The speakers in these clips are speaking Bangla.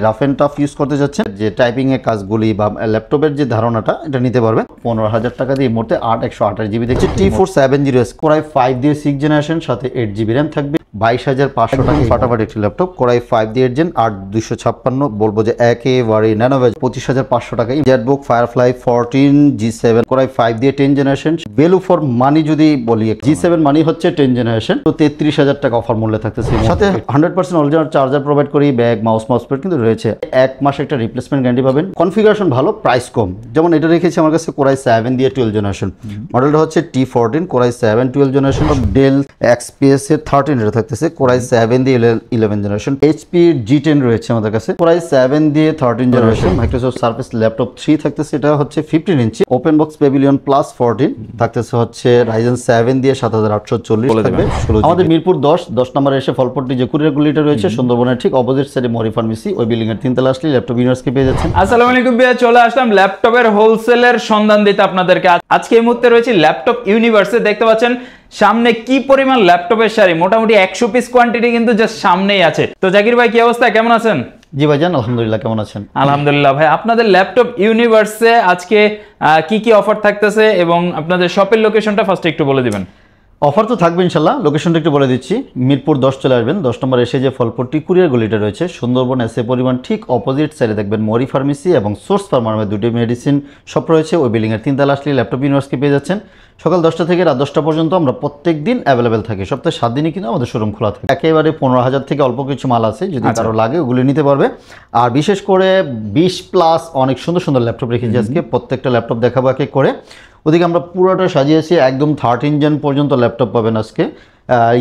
রাফ এন্ড টাফ ইউজ করতে যাচ্ছেন, যে টাইপিং এর কাজগুলি বা ল্যাপটপের যে ধারণাটা এটা নিতে পারবে 15,000 টাকা দিয়ে। মোটে 128 জিবি দেখছি T470S Core i5 দিয়ে 6 জেনারেশন, সাথে 8 জিবি র্যাম থাকবে, 22,500 টাকা ফাটাফাটি একটি ল্যাপটপ। Core i5 দিয়ে 8 জেন 8256, বলবো যে একেবারে ন্যানোভেজ 25,500 টাকায়। Jetbook firefly 14 G7 Core i5 দিয়ে 10 জেনারেশন। ভ্যালু ফর মানি যদি বলি, G7 মানি হচ্ছে 10 জেনারেশন, তো 33,000 টাকা অফার মূল্যে থাকতেছে। সাথে 100% অরিজিনাল চার্জার প্রোভাইড করি, ব্যাগ মাউস প্যাড কিন্তু রয়েছে। 1 মাস একটা রিপ্লেসমেন্ট গ্যারান্টি পাবেন। কনফিগারেশন ভালো, প্রাইস কম। যেমন এটা রেখেছি আমার কাছে Core i7 দিয়ে 12 জেনারেশন, মডেলটা হচ্ছে T14 Core i7 12 generation. Del XPS এর 13 এটা থাকতেছে, Core i7 দিয়ে 11 জেনারেশন। HP G10 রয়েছে আমাদের কাছে, Core i7 দিয়ে 13 জেনারেশন। মাইক্রোসফট সার্ফেস ল্যাপটপ 3 থাকতেছে, এটা হচ্ছে 15 ইঞ্চি। ওপেন বক্স প্যাভিলিয়ন প্লাস 14 থাকতেছে হচ্ছে Ryzen 7 দিয়ে 7840 থাকবে। আমাদের মিরপুর 10 নম্বরে এসে ফলপট্টি যে কুরিয়ার গুলিটা রয়েছে সুন্দরবনের ঠিক অপোজিট সাইডে মরি ফার্মেসি, ওই বিল্ডিং এর 3 তলা আসলে ল্যাপটপ ইউনিভার্সকে পেয়ে যাচ্ছেন। আসসালামু আলাইকুম ভাইয়া, চলে আসলাম ল্যাপটপের হোলসেলের সন্ধান দিতে আপনাদেরকে। আজকে এই মুহূর্তে রয়েছে ল্যাপটপ ইউনিভার্সে। দেখতে পাচ্ছেন সামনে কি পরিমাণ ল্যাপটপের সারি, মোটামুটি 100 পিস কোয়ান্টিটি কিন্তু জাস্ট সামনেই আছে। তো জাকির ভাই কি অবস্থা, কেমন আছেন? জি ভাইজান, আলহামদুলিল্লাহ, কেমন আছেন? আলহামদুলিল্লাহ ভাই। আপনাদের ল্যাপটপ ইউনিভার্সে আজকে কি কি অফার থাকতেছে এবং আপনাদের শপের লোকেশনটা ফার্স্ট একটু বলে দিবেন। অফার তো থাকবে ইনশাল্লাহ, লোকেশনটা একটু বলে দিচ্ছি। মিরপুর 10 চলে আসবেন, 10 নম্বর এসে যে ফলপট্টি কুরিয়ার গলিটা রয়েছে সুন্দরবন এসে পরিমাণ ঠিক অপোজিট সাইডে দেখবেন মরি ফার্মেসি এবং সোর্স ফার্মার দুটি মেডিসিন শপ রয়েছে, ওই বিল্ডিং এর 3 তলা আসলে ল্যাপটপ ইউনিভার্সকে পেয়ে যাচ্ছেন। সকাল 10টা থেকে রাত 10টা পর্যন্ত আমরা প্রত্যেক দিন অ্যাভেলেবেল থাকি, সপ্তাহে 7 দিনই কিন্তু আমাদের শোরুম খোলা থাকে। একেবারে 15,000 থেকে অল্প কিছু মাল আছে, যদি কারো লাগে ওগুলি নিতে পারবে। আর বিশেষ করে 20+ অনেক সুন্দর সুন্দর ল্যাপটপ রেখেছি আজকে, প্রত্যেকটা ল্যাপটপ দেখাবো এক এক করে। ওদিকে আমরা পুরোটা সাজিয়েছি, একদম 13 জেন পর্যন্ত ল্যাপটপ পাবেন আজকে।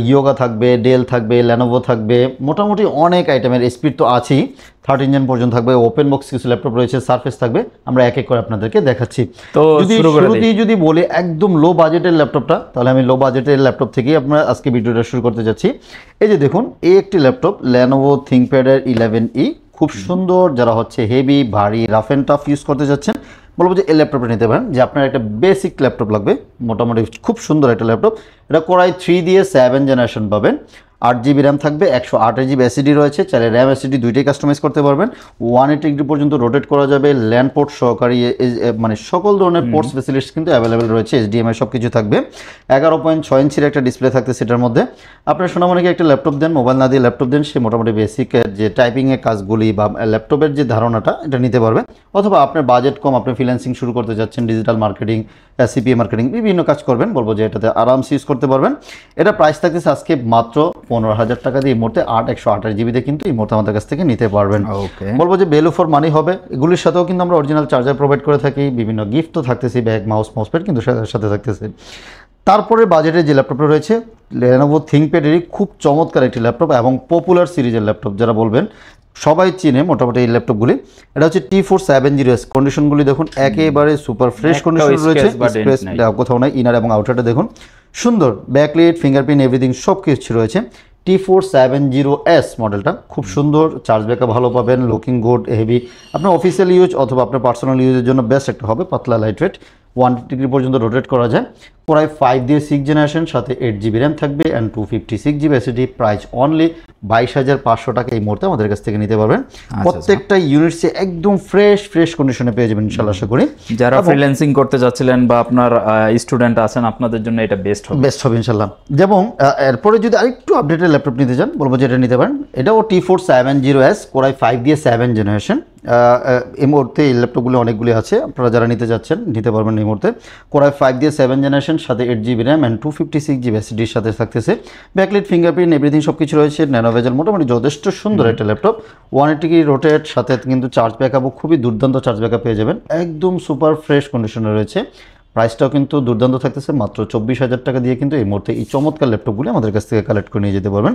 ইয়োগা থাকবে, ডেল থাকবে, লেনোভো থাকবে, মোটামুটি অনেক আইটেমের। স্পিড তো আছেই, 13 জেন পর্যন্ত থাকবে। ওপেন বক্স কিছু ল্যাপটপ রয়েছে, সারফেস থাকবে, আমরা এক এক করে আপনাদেরকে দেখাচ্ছি। তো যদি বলি একদম লো বাজেটের ল্যাপটপটা, তাহলে আমি লো বাজেটের ল্যাপটপ থেকেই আপনারা আজকে ভিডিওটা শুরু করতে যাচ্ছি। এই যে দেখুন, এই একটি ল্যাপটপ লেনোভো থিংকপ্যাডের 11E, খুব সুন্দর। যারা হচ্ছে হেভি ভারী রাফ এন্ড টাফ ইউজ করতে যাচ্ছেন, বলবো যে এই ল্যাপটপটা নিতে পারেন। যে আপনার একটা বেসিক ল্যাপটপ লাগবে, মোটামুটি খুব সুন্দর একটা ল্যাপটপ। এটা Core i3 দিয়ে 7 জেনারেশন পাবেন, 8 জিবি র্যাম থাকবে, 128 জিবি এসএসডি রয়েছে। চাইলে র্যাম এসএসডি দুইটাই কাস্টমাইজ করতে পারবেন। 180 ডিগ্রি পর্যন্ত রোটেট করা যাবে, ল্যান্ড পোর্ট সহকারী, মানে সকল ধরনের পোর্টস ফেসিলিটিস কিন্তু অ্যাভেলেবেল রয়েছে। HDMI সব কিছু থাকবে। 11.6 ইঞ্চির একটা ডিসপ্লে থাকতে সেটার মধ্যে। আপনার সোনামণিকে একটা ল্যাপটপ দেন, মোবাইল না দিয়ে ল্যাপটপ দেন, সে মোটামুটি বেসিক যে টাইপিং এর কাজগুলি বা ল্যাপটপের যে ধারণাটা এটা নিতে পারবে। অথবা আপনার বাজেট কম, আপনি ফ্রিল্যান্সিং শুরু করতে যাচ্ছেন, ডিজিটাল মার্কেটিং, সিপিএ মার্কেটিং, বিভিন্ন কাজ করবেন, বলবো যে এটাতে আরামসে ইউজ করতে পারবেন। এটা প্রাইস থাকতেছে আজকে মাত্র 15,000 টাকা দিয়ে। এই মুহূর্তে 128 জিবিতে কিন্তু এই মুহূর্তে আমাদের কাছ থেকে নিতে পারবেন। বলবো যে ভ্যালু ফর মানি হবে। এগুলির সাথেও কিন্তু আমরা অরিজিনাল চার্জার প্রোভাইড করে থাকি, বিভিন্ন গিফট তো থাকতেছে, ব্যাগ মাউস প্যাড কিন্তু সাথে থাকতেছে। তারপরে বাজেটের যে ল্যাপটপটা রয়েছে লেনোভো থিংকপ্যাডেরই খুব চমৎকার একটি ল্যাপটপ এবং পপুলার সিরিজের ল্যাপটপ, যারা বলবেন সবাই চিনে মোটামুটি এই ল্যাপটপগুলি। এটা হচ্ছে T470S। কন্ডিশনগুলি দেখুন একেবারে সুপার ফ্রেশ কন্ডিশন রয়েছে, স্পেস কোথাও নাই। ইনার এবং আউটারটা দেখুন সুন্দর, ব্যাকলাইট, ফিঙ্গারপ্রিন্ট, এভরিথিং সব কিছু রয়েছে। T470S মডেলটা খুব সুন্দর, চার্জ ব্যাকআপ ভালো পাবেন, লুকিং গুড, হেভি। আপনার অফিসিয়াল ইউজ অথবা আপনার পার্সোনাল ইউজের জন্য বেস্ট একটা হবে। পাতলা লাইট ওয়েট, 180 ডিগ্রি পর্যন্ত রোটেট করা যায়। Core i5 দিয়ে 6 জেনারেশন, সাথে 8 জিবি র্যাম থাকবে and 256 GB SSD. Price only 22,500 টাকা এই মুহূর্তে আমাদের কাছ থেকে নিতে পারবেন। প্রত্যেকটা ইউনিটসে একদম ফ্রেশ কন্ডিশনে পেয়ে যাবেন ইনশাআল্লাহ, আশা করি। যারা ফ্রিল্যান্সিং করতে যাচ্ছিলেন বা আপনার স্টুডেন্ট আছেন, আপনাদের জন্য এটা বেস্ট হবে ইনশাআল্লাহ। যেমন এরপরে যদি আরেকটু আপডেটেড ল্যাপটপ নিতে চান, বলবো যে এটা নিতে পারেন। এটাও T470S Core i5 দিয়ে 7 জেনারেশন। এই মুহূর্তে এই ল্যাপটপগুলো অনেকগুলি আছে, আপনারা যারা নিতে যাচ্ছেন নিতে পারবেন এই মুহূর্তে। Core i5 দিয়ে 7 জেনারেশন, সাথে 8 জিবি র্যাম অ্যান্ড 256 জিবি এসএসডির সাথে থাকতেছে। ব্যাকলাইট, ফিঙ্গারপ্রিন্ট, এভরিথিং সব কিছু রয়েছে। ন্যানোভেজেল, মোটামুটি যথেষ্ট সুন্দর একটা ল্যাপটপ। 180 ডিগ্রি রোটেট, সাথে কিন্তু চার্জ ব্যাকআপও খুবই দুর্দান্ত চার্জ ব্যাকআপ পেয়ে যাবেন। একদম সুপার ফ্রেশ কন্ডিশনে রয়েছে। প্রাইসটাও কিন্তু দুর্দান্ত থাকতেছে, মাত্র 24,000 টাকা দিয়ে কিন্তু এই মুহূর্তে এই চমৎকার ল্যাপটপগুলি আমাদের কাছ থেকে কালেক্ট করে নিয়ে যেতে পারবেন।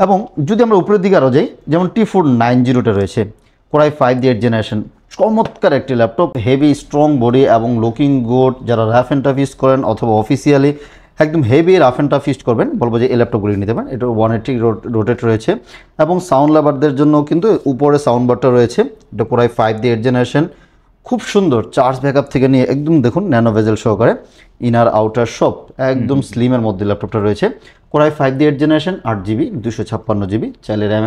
এবং যদি আমরা উপরের দিকে আরও যাই, যেমন T490টা রয়েছে, Core i5 দিয়ে 8 জেনারেশন, চমৎকার একটি ল্যাপটপ, হেভি স্ট্রং বডি এবং লুকিং গুড। যারা রাফ অ্যান্ড টাফ ইউজ করেন অথবা অফিসিয়ালি একদম heavy rough and tough use করবেন, বলবো যে এই ল্যাপটপগুলি নিতে পারেন। এটা 180 রোটেট রয়েছে এবং সাউন্ড লাভারদের জন্য কিন্তু উপরে সাউন্ড বারটা রয়েছে। এটা Core i5 দিয়ে 8 জেনারেশন, খুব সুন্দর। চার্জ ব্যাকআপ থেকে নিয়ে একদম দেখুন ন্যানো ভেজেল সহকারে, ইনার আউটার সব একদম স্লিমের মধ্যে ল্যাপটপটা রয়েছে। কোরাই 5 দিয়ে 8 জেনারেশন 8GB 256GB, চাইলে র্যাম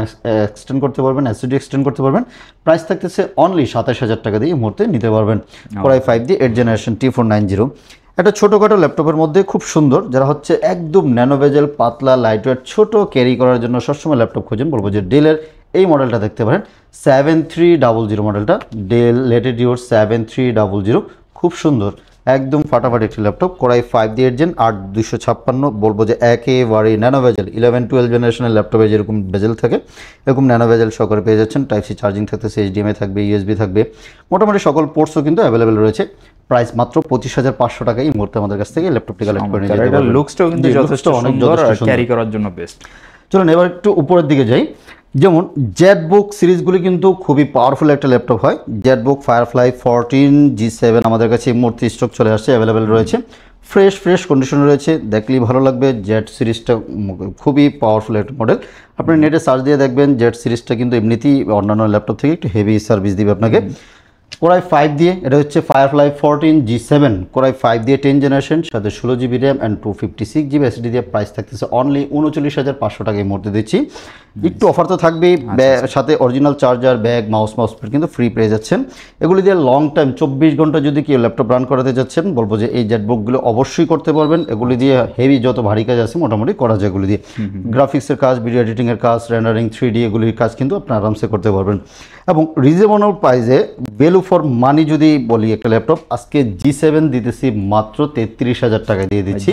এক্সটেন্ড করতে পারবেন, এসএসডি এক্সটেন্ড করতে পারবেন। প্রাইস থাকতেছে অনলি 27000 টাকা দিয়ে এই মুহূর্তে নিতে পারবেন। কোরাই 5 দিয়ে 8 জেনারেশন T490। একটা ছোটোখাটো ল্যাপটপের মধ্যে খুব সুন্দর, যারা হচ্ছে একদম ন্যানো বেজেল, পাতলা, লাইটওয়েট, ছোট ক্যারি করার জন্য সবসময় ল্যাপটপ খোঁজেন, বলবো যে ডেলের এই মডেলটা দেখতে পারেন। 7300 মডেলটা, ডেল লেটিটিউড 7300, খুব সুন্দর, একদম ফাটাফাটি একটি ল্যাপটপ। কোরাই 5 দিয়ে 8 জেন 8256, বলবো যে একেবারে ন্যানো বেজেল 11-12 জেনারেশনের ল্যাপটপে যেরকম বেজেল থাকে এরকম ন্যানো বেজেল সহকারে পেয়ে যাচ্ছেন। টাইপ সি চার্জিং থাকতেছে, HDMI থাকবে, USB থাকবে, মোটামুটি সকল পোর্টসও কিন্তু অ্যাভেলেবেল রয়েছে। প্রাইস মাত্র 25500 টাকা এই মুহূর্তে আমাদের কাছ থেকে ল্যাপটপটি কালেক্ট করে নিতে পারবেন। লুকসটাও কিন্তু যথেষ্ট সুন্দর, ক্যারি করার জন্য বেস্ট। চলুন এবার একটু উপরের দিকে যাই। যেমন জেটবুক সিরিজগুলি কিন্তু খুবই পাওয়ারফুল একটা ল্যাপটপ হয়। জেটবুক ফায়ারফ্লাই 14 G7 আমাদের কাছে এই মুহূর্তে স্টক চলে আসছে, অ্যাভেলেবেল রয়েছে, ফ্রেশ কন্ডিশনে রয়েছে, দেখলেই ভালো লাগবে। জেট সিরিজটা খুবই পাওয়ারফুল একটা মডেল। আপনি নেটে সার্চ দিয়ে দেখবেন জেট সিরিজটা কিন্তু এমনিতেই অন্যান্য ল্যাপটপ থেকে একটু হেভি সার্ভিস দিবে আপনাকে। কোরাই 5 দিয়ে, এটা হচ্ছে ফায়ারফ্লাই 14 G7, কোরাই 5 দিয়ে 10 জেনারেশন, সাথে 16GB RAM and 256GB SSD দিয়ে প্রাইস থাকতেছে অনলি 39500 টাকা এই মুহূর্তে দিচ্ছি। একটু অফার তো থাকবেই, সাথে অরিজিনাল চার্জার, ব্যাগ, মাউস কিন্তু ফ্রি পেয়ে যাচ্ছেন। এগুলি দিয়ে লং টাইম 24 ঘন্টা যদি কেউ ল্যাপটপ রান করাতে যাচ্ছেন, বলবো যে এই জেটবুকগুলো অবশ্যই করতে পারবেন। এগুলি দিয়ে হেভি যত ভারী কাজ আছে মোটামুটি করা যায় এগুলি দিয়ে। গ্রাফিক্সের কাজ, ভিডিও এডিটিংয়ের কাজ, রেন্ডারিং, 3D এগুলির কাজ কিন্তু আপনি আরামসে করতে পারবেন। এবং রিজনেবল প্রাইসে ভ্যালু ফর মানি যদি বলি একটা ল্যাপটপ, আজকে G7 দিতেছি মাত্র 33000 টাকা দিয়ে দিচ্ছি।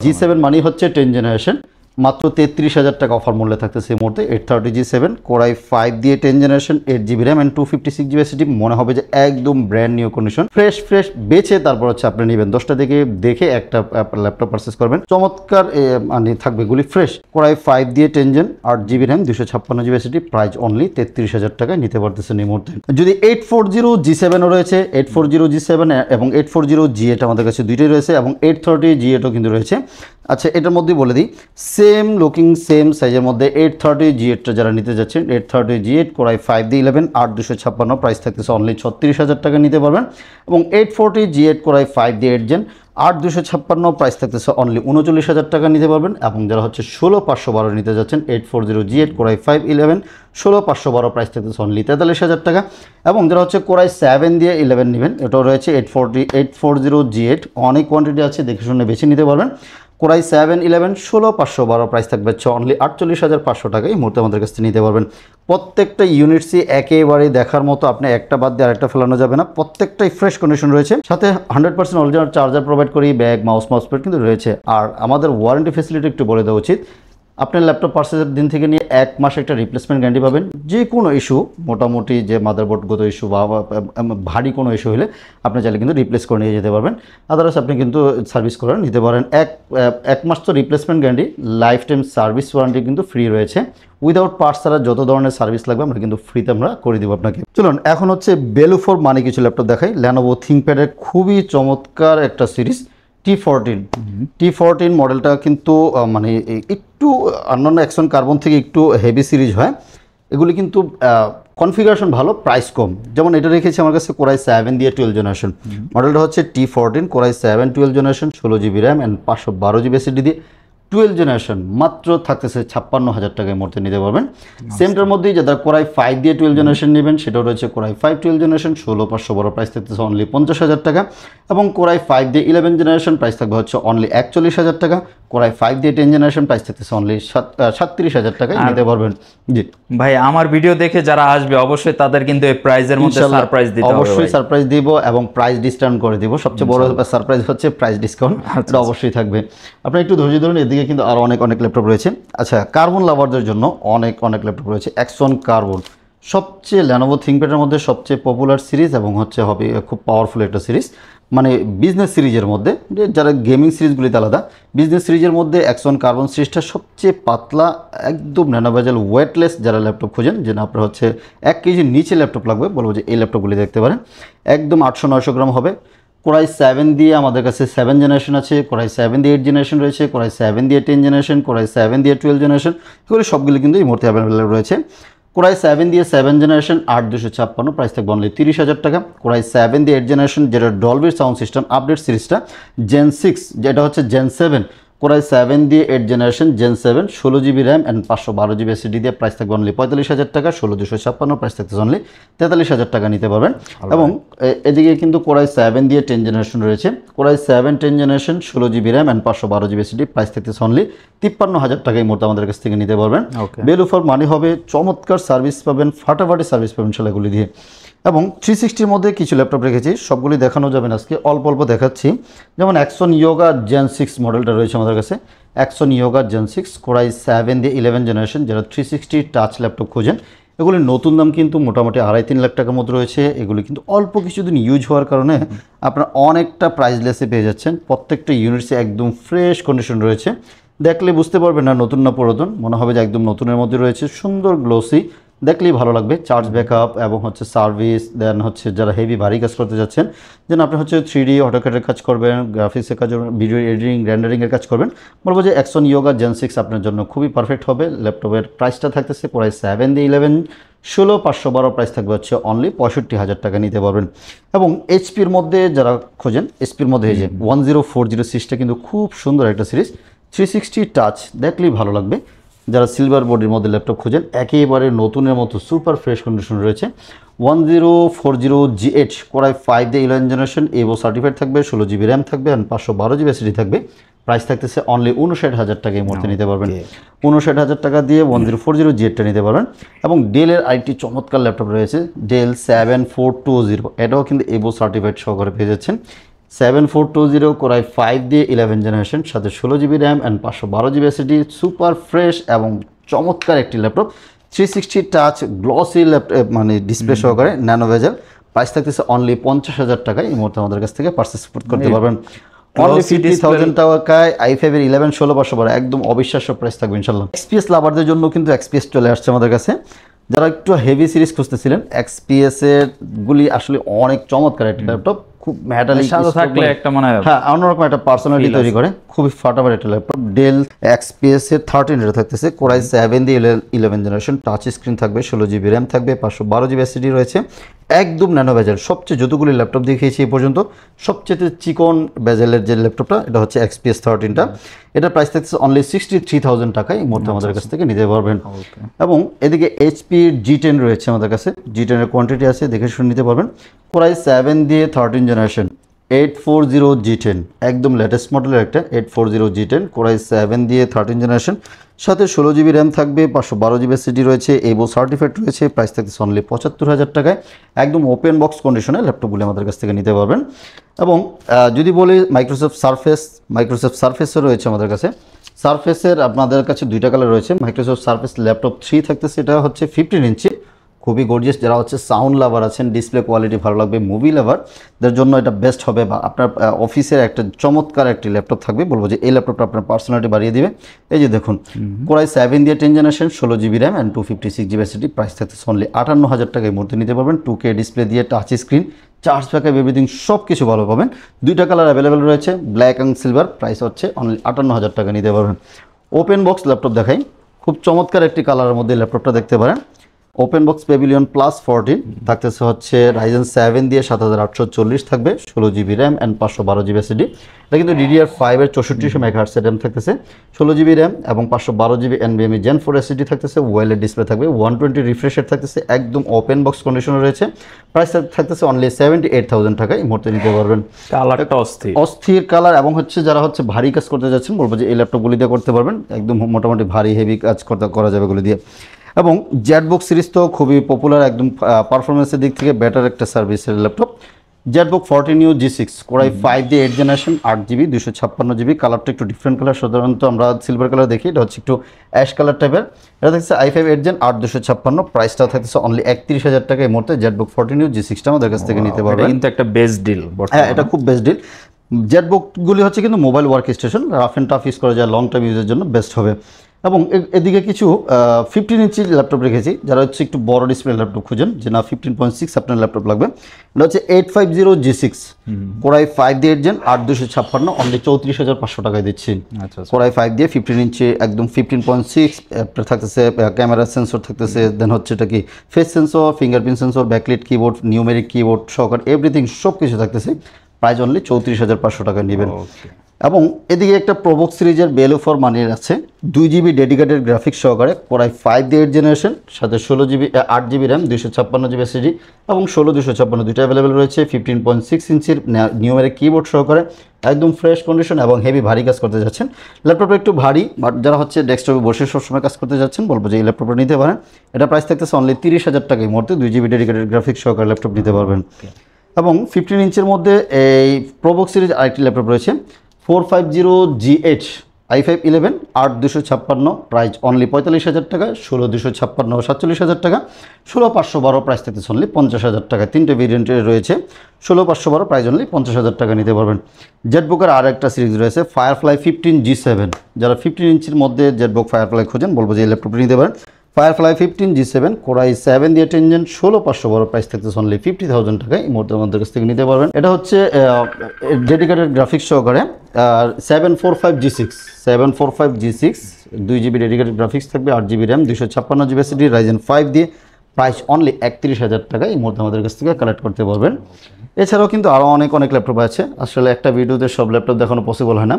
G7 মানি হচ্ছে 10 জেনারেশন, মাত্র 33000 টাকা অফার মূল্যে থাকতেছে এই মুহূর্তে। 830 G7, কোরাই 5 দিয়ে 10 generation, 8GB RAM and 256GB SSD, মনে হবে যে একদম ব্র্যান্ড নিউ কন্ডিশন, ফ্রেশ বেচে তারপর হচ্ছে আপনি নেবেন। 10টা থেকে দেখে একটা ল্যাপটপ পারচেস করবেন, চমৎকার মানে থাকবে এগুলি ফ্রেশ। কোরাই 5 দিয়ে 10 gen 8GB RAM 256GB SSD, price only 33000 টাকায় নিতে পারতেছেন এই মুহূর্তে। যদি 840 G7 ও রয়েছে, 840 G7 এবং 840 G8 আমাদের কাছে দুইটাই রয়েছে, এবং 830 G8ও কিন্তু রয়েছে। আচ্ছা, এটার মধ্যেই বলে দিই, সেম লুকিং সেম সাইজের মধ্যে 830 G8টা যারা নিতে যাচ্ছেন, 830 G8 কোরাই 5 দিয়ে 11 8256, প্রাইস থাকতেছে অনলি 36000 টাকা নিতে পারবেন। এবং 840 G8 কোরাই 5 দিয়ে 8 জেন 8256, প্রাইস থাকতেছে অনলি 39000 টাকা নিতে পারবেন। এবং যারা হচ্ছে 16512 নিতে যাচ্ছেন, 840 G8 কোরাই 5 11 16512, প্রাইস থাকতেছে অনলি 43000 টাকা। এবং যারা হচ্ছে কোরাই 7 দিয়ে 11 নেবেন, এটাও রয়েছে 840 G8, অনেক কোয়ান্টিটি আছে, দেখে শুনে বেছে নিতে পারবেন। কোরাই 7 11 16512, প্রাইস থাকবে হচ্ছে অনলি 48500 টাকা এই মুহূর্তে আমাদের কাছ থেকে নিতে পারবেন। প্রত্যেকটা ইউনিটসি একেবারে দেখার মতো, আপনি একটা বাদ দিয়ে আরেকটা ফেলানো যাবে না, প্রত্যেকটাই ফ্রেশ কন্ডিশন রয়েছে, সাথে 100% অরিজিনাল চার্জার প্রোভাইড করি, ব্যাগ, মাউস কিন্তু রয়েছে। আর আমাদের ওয়ারেন্টি ফেসিলিটি একটু বলে দেওয়া উচিত, আপনার ল্যাপটপ পারচেজের দিন থেকে নিয়ে 1 মাস একটা রিপ্লেসমেন্ট গ্যারান্টি পাবেন। যে কোনো ইস্যু, মোটামুটি যে মাদারবোর্ডগত ইস্যু বা ভারী কোনো ইস্যু হলে আপনি চাইলে কিন্তু রিপ্লেস করে নিয়ে যেতে পারবেন। আদারওয়াইজ আপনি কিন্তু সার্ভিস করে নিতে পারেন। এক মাস তো replacement guarantee, life time service warranty কিন্তু ফ্রি রয়েছে। উইদাউট পার্টস ছাড়া যত ধরনের সার্ভিস লাগবে আমরা কিন্তু ফ্রিতে আমরা করে দেবো আপনাকে। চলুন এখন হচ্ছে ভ্যালু ফর মানি কিছু ল্যাপটপ দেখাই। লেনোভো থিংকপ্যাডের খুবই চমৎকার একটা সিরিজ T14 মডেলটা কিন্তু মানে একটু অন্যান্য অ্যাকশন কার্বন থেকে একটু হেভি সিরিজ হয়। এগুলি কিন্তু কনফিগারেশন ভালো, প্রাইস কম। যেমন এটা রেখেছি আমার কাছে কোরাই 7 দিয়ে 12 জেনারেশন, মডেলটা হচ্ছে T14 core i 7 12 generation, 16GB RAM and 512GB SSD দিয়ে 12 জেনারেশন, মাত্র থাকতেছে 56000 টাকায় মধ্যে নিতে পারবেন। সেমটার মধ্যেই যারা কোরাই 5 দিয়ে 12 জেনারেশন নেবেন, সেটাও রয়েছে কোরাই 5 12 জেনারেশন, 16512, প্রাইস থাকতেছে অনলি 50000 টাকা। এবং কোরাই 5 দিয়ে 11 জেনারেশন, প্রাইস থাকবে হচ্ছে অনলি 41000 টাকা। কোরাই 5 দিয়ে 10 জেনারেশন, প্রাইস থাকতেছে অনলি 37000 টাকায় নিতে পারবেন। জি ভাই, আমার ভিডিও দেখে যারা আসবে অবশ্যই তাদের কিন্তু এই প্রাইজের মধ্যে সারপ্রাইজ দিতে হবে। অবশ্যই সারপ্রাইজ দিব এবং প্রাইস ডিসকাউন্ট করে দিব। সবচেয়ে বড় সারপ্রাইজ হচ্ছে প্রাইস ডিসকাউন্ট, এটা অবশ্যই থাকবে। আপনি একটু ধৈর্য ধরুন, এদিকে কিন্তু আরো অনেক ল্যাপটপ রয়েছে। আচ্ছা, কার্বন লাভারদের জন্য অনেক ল্যাপটপ রয়েছে। অ্যাক্সন কার্বন সবচেয়ে লেনোভো থিংকপ্যাডের মধ্যে সবচেয়ে পপুলার সিরিজ এবং হচ্ছে হবে খুব পাওয়ারফুল একটা সিরিজ। মানে বিজনেস সিরিজের মধ্যে, যারা গেমিং সিরিজগুলিতে আলাদা, বিজনেস সিরিজের মধ্যে অ্যাক্সন কার্বন সিরিজটা সবচেয়ে পাতলা, একদম ন্যানোভেজেল, ওয়েটলেস যারা ল্যাপটপ খোঁজেন, যে না আপনার হচ্ছে 1 কেজির নিচে ল্যাপটপ লাগবে, বলবো যে এই ল্যাপটপগুলি দেখতে পারেন। একদম 800-900 গ্রাম হবে। কোরাই 7 দিয়ে আমাদের কাছে 7 জেনারেশন আছে, কোরাই 7 দিয়ে 8 জেনারেশন রয়েছে, কোরাই 7 দিয়ে 10 জেনারেশন, কোরাই 7 দিয়ে 12 জেনারেশন, এগুলো সবগুলো কিন্তু এই মুহূর্তে অ্যাভেলেবেল রয়েছে। কোরাই 7 দিয়ে 7 জেনারেশন 8256, প্রাইস থাকবে অনলি 30000 টাকা। কোরাই 7 দিয়ে 8 জেনারেশন, যেটা ডলবির সাউন্ড সিস্টেম আপডেট সিরিজটা, জেন 6 যেটা হচ্ছে জেন 7, কোরাই 7 দিয়ে 8 generation gen 7 16GB RAM and 512GB SSD দিয়ে প্রাইস থাকবে অনলি 45,000 টাকা। 16256 প্রাইস থাকতেছে অনলি 43,000 টাকা নিতে পারবেন। এবং এদিকে কিন্তু কোরাই 7 দিয়ে 10 জেনারেশন রয়েছে। Core i 7 10 generation 16GB RAM and 512GB SSD price থাকতেছে অনলি 53,000 টাকা এই মুহূর্তে আমাদের কাছ থেকে নিতে পারবেন। ভ্যালু ফর মানি হবে, চমৎকার সার্ভিস পাবেন, ফাটাফাটি সার্ভিস পাবেন সেগুলি দিয়ে। এবং 360-র মধ্যে কিছু ল্যাপটপ রেখেছি, সবগুলি দেখানো যাবে না আজকে, অল্প অল্প দেখাচ্ছি। যেমন অ্যাক্সন ইয়োগা জেন 6 মডেলটা রয়েছে আমাদের কাছে। অ্যাক্সন ইয়োগা জেন 6 কোরাই 7 দিয়ে 11 জেনারেশন, যারা 360 টাচ ল্যাপটপ খোঁজেন, এগুলির নতুন দাম কিন্তু মোটামুটি 2.5-3 লাখ টাকার মধ্যে রয়েছে। এগুলি কিন্তু অল্প কিছুদিন ইউজ হওয়ার কারণে আপনারা অনেকটা প্রাইসলেসে পেয়ে যাচ্ছেন। প্রত্যেকটা ইউনিটসে একদম ফ্রেশ কন্ডিশন রয়েছে, দেখলে বুঝতে পারবেন না নতুন না পুরাতন, মনে হবে যে একদম নতুনের মধ্যে রয়েছে। সুন্দর গ্লোসি, দেখলেই ভালো লাগবে। চার্জ ব্যাকআপ এবং হচ্ছে সার্ভিস, দেন হচ্ছে যারা হেভি ভারী কাজ করতে যাচ্ছেন, যেন আপনি হচ্ছে 3D অটোক্যাডের কাজ করবেন, গ্রাফিক্সের কাজ করবেন, ভিডিও এডিটিং রেন্ডারিংয়ের কাজ করবেন, বলবো যে অ্যাক্সন ইয়োগা জেন 6 আপনার জন্য খুবই পারফেক্ট হবে। ল্যাপটপের প্রাইসটা থাকতেছে প্রায় 7 দিয়ে 11 16,512 প্রাইস থাকবে হচ্ছে অনলি 65,000 টাকা নিতে পারবেন। এবং এইচপির মধ্যে যারা খোঁজেন, এইচপির মধ্যে এই যে 1040 সিরিজটা কিন্তু খুব সুন্দর একটা সিরিজ, 360 টাচ, দেখলেই ভালো লাগবে। যারা সিলভার বডির মধ্যে ল্যাপটপ খোঁজেন, একেবারে নতুনের মতো সুপার ফ্রেশ কন্ডিশন রয়েছে। 1040GH কোরাই 5 দিয়ে 11 জেনারেশন, এবো সার্টিফাইড থাকবে, 16GB র্যাম থাকবে অ্যান্ড 512GB SSD থাকবে। প্রাইস থাকতেছে অনলি 59,000 টাকা এই মুহূর্তে নিতে পারবেন। 59,000 টাকা দিয়ে 1040GH নিতে পারবেন। এবং ডেলের আরেকটি চমৎকার ল্যাপটপ রয়েছে, ডেল 7420, এটাও কিন্তু এবো সার্টিফাইড সহকারে পেয়ে যাচ্ছেন। 7420 কোরাই 5 দিয়ে 11 জেনারেশন, সাথে 16GB RAM and 512GB SSD, super fresh এবং চমৎকার একটি ল্যাপটপ। 360 টাচ গ্লসি ল্যাপটপ, মানে ডিসপ্লে সহকারে, ন্যানো ভেজেল। প্রাইস থাকতেছে অনলি 50,000 টাকায় এই মুহূর্তে আমাদের কাছ থেকে পারচেস করতে পারবেন। অনলি 50,000 টাকায় i5 এর 11 16,512 একদম অবিশ্বাস্য প্রাইস থাকবে ইনশাল্লাহ। এক্সপিএস লাভারদের জন্য কিন্তু এক্সপিএস চলে আসছে আমাদের কাছে। যারা একটু হেভি সিরিজ খুঁজতেছিলেন, এক্সপিএস এর গুলি আসলে অনেক চমৎকার একটা ল্যাপটপ, খুব মেটালিক থাকলে একটা মনে হয় হ্যাঁ অন্যরকম একটা পার্সোনালিটি তৈরি করে, খুবই ফাটাফাটি একটা ল্যাপটপ। ডেল এক্সপিএস এর 13 এটা থাকতেছে, কোরাই 7 দিয়ে 11 জেনারেশন, টাচ স্ক্রিন থাকবে, 16GB র্যাম থাকবে, 512GB SSD রয়েছে, একদম ন্যানো বেজেল। সবচেয়ে যতগুলি ল্যাপটপ দেখিয়েছি এই পর্যন্ত সবচেয়ে চিকন বেজেলের যে ল্যাপটপটা, এটা হচ্ছে এক্সপিএস 13টা। এটা প্রাইস থাকছে অনলি 63,000 টাকায় এই মুহূর্তে আমাদের কাছ থেকে নিতে পারবেন। এবং এদিকে এইচপি G10 রয়েছে আমাদের কাছে, G10 এর কোয়ান্টিটি আছে, দেখে শুনে নিতে পারবেন। কোরাই 7 দিয়ে 13 জেনারেশন, 840G10 একদম লেটেস্ট মডেলের একটা 840G10 কোরাই 7 দিয়ে 13 জেনারেশন, সাথে 16GB র্যাম থাকবে, 512GB SSD রয়েছে, এবো সার্টিফাইড রয়েছে। প্রাইস থাকছে অনলি 75,000 টাকায়, একদম ওপেন বক্স কন্ডিশনে ল্যাপটপগুলি আমাদের কাছ থেকে নিতে পারবেন। এবং যদি বলি মাইক্রোসফট সারফেসও রয়েছে আমাদের কাছে। সারফেসের আপনাদের কাছে দুইটা কালার রয়েছে। মাইক্রোসফট সারফেস ল্যাপটপ 3 থাকতেছে, এটা হচ্ছে 15 ইঞ্চি, খুবই গর্জিয়াস। যারা হচ্ছে সাউন্ড লাভার আছেন, ডিসপ্লে কোয়ালিটি ভালো লাগবে, মুভি লাভারদের জন্য এটা বেস্ট হবে। বা আপনার অফিসের একটা চমৎকার একটি ল্যাপটপ থাকবে, বলবো যে এই ল্যাপটপটা আপনার পার্সোনালিটি বাড়িয়ে দিবে। এই যে দেখুন, কোরাই 7 দিয়ে 10 generation, 16GB RAM and 256GB SSD, price থাকছে অনলি 58,000 টাকায় মূর্তি নিতে পারবেন। 2K ডিসপ্লে দিয়ে, touch screen, charge backup, everything সব কিছু ভালো পাবেন। দুইটা কালার অ্যাভেলেবেল রয়েছে, ব্ল্যাক অ্যান্ড সিলভার। প্রাইস হচ্ছে অনলি 58,000 টাকা নিতে পারবেন। ওপেন বক্স ল্যাপটপ দেখাই, খুব চমৎকার একটি কালারের মধ্যে ল্যাপটপটা দেখতে পারেন। ওপেন বক্স প্যাভিলিয়ন প্লাস 14 থাকতেছে হচ্ছে Ryzen 7 দিয়ে 7840 থাকবে, 16GB RAM and 512GB SSD। এটা কিন্তু DDR5 এর 6400 MHz র্যাম থাকতেছে, 16GB র্যাম এবং 512GB NVMe Gen 4 SSD থাকতেছে, ওয়েলের ডিসপ্লে থাকবে, 120 রিফ্রেশ রেট থাকতেছে, একদম ওপেন বক্স কন্ডিশনে রয়েছে। প্রাইস থাকতেছে অনলি 78,000 টাকায় এই মুহূর্তে নিতে পারবেন। কালারটা অস্থির কালার। এবং হচ্ছে যারা হচ্ছে ভারী কাজ করতে যাচ্ছেন, বলবো যে এই ল্যাপটপগুলি দিয়ে করতে পারবেন, একদম মোটামুটি ভারী হেভি কাজ করা যাবে এগুলি দিয়ে। এবং জেটবুক সিরিজ তো খুবই পপুলার, একদম পারফরমেন্সের দিক থেকে বেটার একটা সার্ভিসের laptop. Jetbook 14U G6 core i 5 দিয়ে 8 জেনারেশন, 8GB 256GB, কালারটা একটু ডিফারেন্ট কালার, সাধারণত আমরা সিলভার কালার দেখি, এটা হচ্ছে একটু অ্যাশ কালার টাইপের। এটা থাকছে i5 8 Gen 8256, প্রাইসটা থাকছে অনলি 31,000 টাকা এই মুহূর্তে। জেটবুক 14U G6টা আমাদের কাছ থেকে নিতে পারবেন, কিন্তু একটা বেস্ট ডিল। হ্যাঁ এটা খুব বেস্ট ডিল। জেটবুকগুলি হচ্ছে কিন্তু mobile work station, rough and tough use করা যায়, লং টাইম ইউজের জন্য বেস্ট হবে। এবং এদিকে কিছু 15 ইঞ্চি ল্যাপটপ রেখেছি, যারা হচ্ছে একটু বড় ডিসপ্লে ল্যাপটপ খুঁজেন, যে না 15.6 আপনার ল্যাপটপ লাগবে। এটা হচ্ছে 850G6 কোরাই 5 দিয়ে 8 Gen 8256, অনলি 34,500 টাকায় দিচ্ছি। কোরাই 5 দিয়ে 15 ইঞ্চি একদম 15.6, থাকতেছে ক্যামেরা সেন্সর থাকতেছে, দেন হচ্ছে এটা কি face sensor, fingerprint sensor, backlit keyboard, numeric keyboard সহকারে এভরিথিং সব কিছু থাকতেছে। প্রাইস অনলি 34,500 টাকা নেবেন। এবং এদিকে একটা প্রবক্স সিরিজের ভ্যালু ফর মানির আছে 2GB ডেডিকেটেড গ্রাফিক্স সহকারে কোরাই 5 দিয়ে 8 জেনারেশন, সাথে 16GB 8GB RAM, 256GB SSD এবং 16 256 দুটো অ্যাভেলেবেল রয়েছে। 15.6 ইঞ্চির নিউমেরিক কিবোর্ড সহকারে একদম ফ্রেশ কন্ডিশন এবং হেভি ভারী কাজ করতে যাচ্ছেন। ল্যাপটপটা একটু ভারী, বাট যারা হচ্ছে ডেস্কটপে বসে সবসময় কাজ করতে যাচ্ছেন বলবো যে এই ল্যাপটপটা নিতে পারেন। এটা প্রাইস থাকতেছে অনলি 30,000 টাকা। এই মুহূর্তে 2GB ডেডিকেটেড গ্রাফিক্স সহকারে ল্যাপটপ নিতে পারবেন। এবং 15 ইঞ্চের মধ্যে এই প্রবক্স সিরিজ আরেকটি ল্যাপটপ রয়েছে 450GH i5 11 8256, প্রাইস অনলি 45,000 টাকা। 16 256 47,000 টাকা। 16 512 প্রাইস থাকতেছে অনলি 50,000 টাকা। তিনটে ভেরিয়েন্টের রয়েছে। 16 512 প্রাইস অনলি 50,000 টাকা নিতে পারবেন। জেটবুকের আর একটা সিরিজ রয়েছে ফায়ারফ্লাই 15G7। যারা 15 ইঞ্চির মধ্যে জেটবুক ফায়ারফ্লাই খোঁজেন বলবো যে এই ল্যাপটপটি নিতে পারেন। ফায়ারফ্লাই 15G7 কোরাই 7 দিয়ে 10 জেন, 16 512 প্রাইস থাকতেছে অনলি 50,000 টাকায় এই মুহূর্তে আমাদের কাছ থেকে নিতে পারবেন। এটা হচ্ছে ডেডিকেটেড গ্রাফিক্স সহকারে 745G6 745G6 2GB dedicated graphics থাকবে, 8GB RAM, 256GB SSD, Ryzen 5 দিয়ে, প্রাইস অনলি 31,000 টাকা এই মুহূর্তে আমাদের কাছ থেকে কালেক্ট করতে পারবেন। এছাড়াও কিন্তু আরও অনেক ল্যাপটপ আছে। আসলে একটা ভিডিওতে সব ল্যাপটপ দেখানো পসিবল হয় না।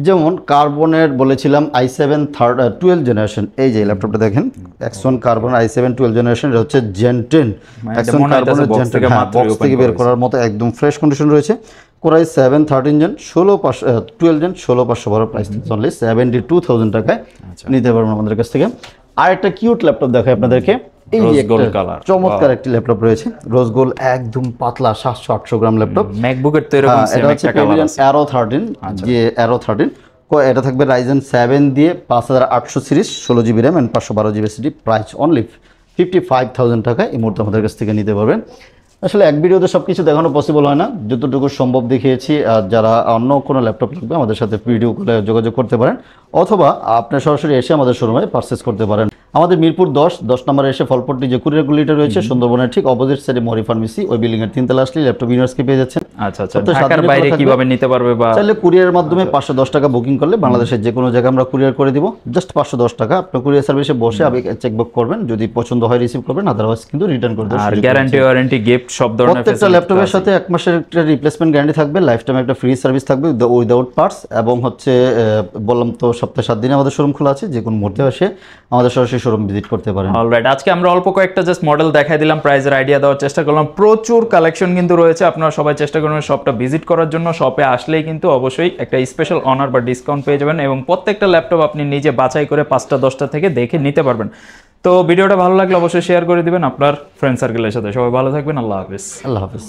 যেমন কার্বনের বলেছিলাম i7 12 জেনারেশন, এই যে ল্যাপটপটা দেখেন X1 কার্বন i7 12 জেনারেশন, এটা হচ্ছে Gen 10 X1 কার্বনের Gen 10 বক্স থেকে বের করার মতো একদম ফ্রেশ কন্ডিশন রয়েছে। Core i 7 13 gen 12 gen 16 512 price only 72,000 টাকায় নিতে পারবেন আমাদের কাছ থেকে। আর একটা কিউট ল্যাপটপ দেখাই আপনাদেরকে, এই যে চমৎকার একটি ল্যাপটপ রয়েছে রোজ গোল্ড, একদম পাতলা 700-800 গ্রাম ল্যাপটপ। ম্যাকবুকের তো এরকম সেম একটা কালার আছে, Aero 13 যে Aero 13 এটা থাকবে রাইজেন 7 দিয়ে 5800 series, 16GB RAM and 512GB SSD, price only 55,000 টাকা এই মুহূর্তে আমাদের কাছ থেকে নিতে পারবেন। আসলে এক ভিডিওতে সব কিছু দেখানো পসিবল হয় না, যতটুকু সম্ভব দেখিয়েছি। আর যারা অন্য কোনো ল্যাপটপ লাগবে আমাদের সাথে ভিডিও করে যোগাযোগ করতে পারেন, অথবা আপনি সরাসরি এসে আমাদের শোরুমে পারচেস করতে পারেন। আমাদের মিরপুর 10 নম্বরে এসে ফলপট্টি যে কুরিয়ার গুলিটা রয়েছে সুন্দরবনের ঠিক অপোজিট সাইডে মরি ফার্মেসি, ওই বিল্ডিং এর 3 তলা আসলে ল্যাপটপ ইউনিভার্সিটি পেয়ে যাচ্ছেন। আচ্ছা, ঢাকার বাইরে কিভাবে নিতে পারবে? বা চাইলে কুরিয়ারের মাধ্যমে 510 টাকা বুকিং করলে বাংলাদেশের যে কোনো জায়গায় আমরা কুরিয়ার করে দিব। জাস্ট 510 টাকা আপনি কুরিয়ার সার্ভিসে বসে আগে চেকবুক করবেন, যদি পছন্দ হয় রিসিভ করবেন, আদারওয়াইজ কিন্তু রিটার্ন করে দেবেন। আর গ্যারান্টি ওয়ারেন্টি গিফট সব ধরনের প্রত্যেকটা ল্যাপটপের সাথে 1 মাসের একটা রিপ্লেসমেন্ট গ্যারান্টি থাকবে, লাইফ টাইম একটা ফ্রি সার্ভিস থাকবে উইদাউট পার্টস। এবং হচ্ছে বললাম তো সপ্তাহে 7 দিন আমাদের শোরুম খোলা আছে, যে কোনো মুহূর্তে এসে আমাদের সরাসরি শোরুম ভিজিট করতে পারেন। অলরাইট, আজকে আমরা অল্প কয়েকটা জাস্ট মডেল দেখাই দিলাম, প্রাইসের আইডিয়া দেওয়ার চেষ্টা করলাম। প্রচুর কালেকশন কিন্তু রয়েছে, আপনারা সবাই চেষ্টা করবেন শপটা ভিজিট করার জন্য। শপে আসলেই কিন্তু অবশ্যই একটা স্পেশাল অনার বা ডিসকাউন্ট পেয়ে যাবেন, এবং প্রত্যেকটা ল্যাপটপ আপনি নিজে বাছাই করে 5টা 10টা থেকে দেখে নিতে পারবেন। তো ভিডিওটা ভালো লাগলে অবশ্যই শেয়ার করে দিবেন আপনার ফ্রেন্ড সার্কেলের সাথে। সবাই ভালো থাকবেন, আল্লাহ হাফেজ। আল্লাহ হাফেজ।